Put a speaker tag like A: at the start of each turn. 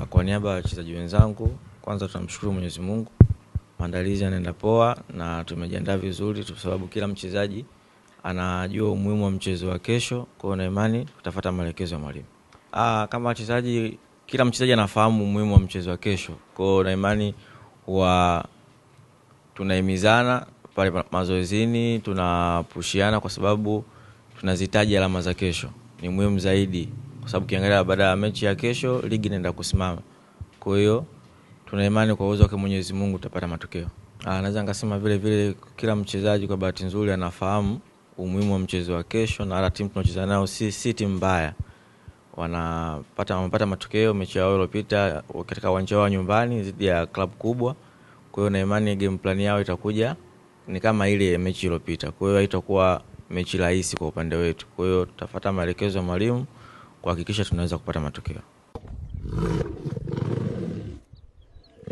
A: Kwa niaba ya wachezaji wenzangu, kwanza tunamshukuru Mwenyezi Mungu. Maandalizi yanaenda poa na tumejiandaa vizuri kwa sababu kila mchezaji anajua umuhimu wa mchezo wa kesho, kwa hiyo na imani tutafuata maelekezo ya mwalimu. Kama wachezaji, kila mchezaji anafahamu umuhimu wa mchezo wa kesho. Kwa hiyo na imani tunahimizana pale mazoezini, tunapushiana kwa sababu tunazihitaji alama za kesho. Ni muhimu zaidi kwa sababu kiangalia baada ya mechi ya kesho ligi inaenda kusimama. Kwa hiyo tuna imani kwa uwezo wa Mwenyezi Mungu tutapata matokeo. Naweza ngasema vile kila mchezaji kwa bahati nzuri anafahamu umuhimu wa mchezo wa kesho, na hata timu tunacheza nayo si timu mbaya. Wamepata matokeo mechi yao iliyopita katika uwanja wa nyumbani dhidi ya club kubwa. Kwa hiyo na imani game plan yao itakuja ni kama ile mechi iliyopita. Kwa hiyo haitakuwa mechi rahisi kwa upande wetu. Kwa hiyo tutafuata maelekezo ya mwalimu kuhakikisha tunaweza kupata matokeo.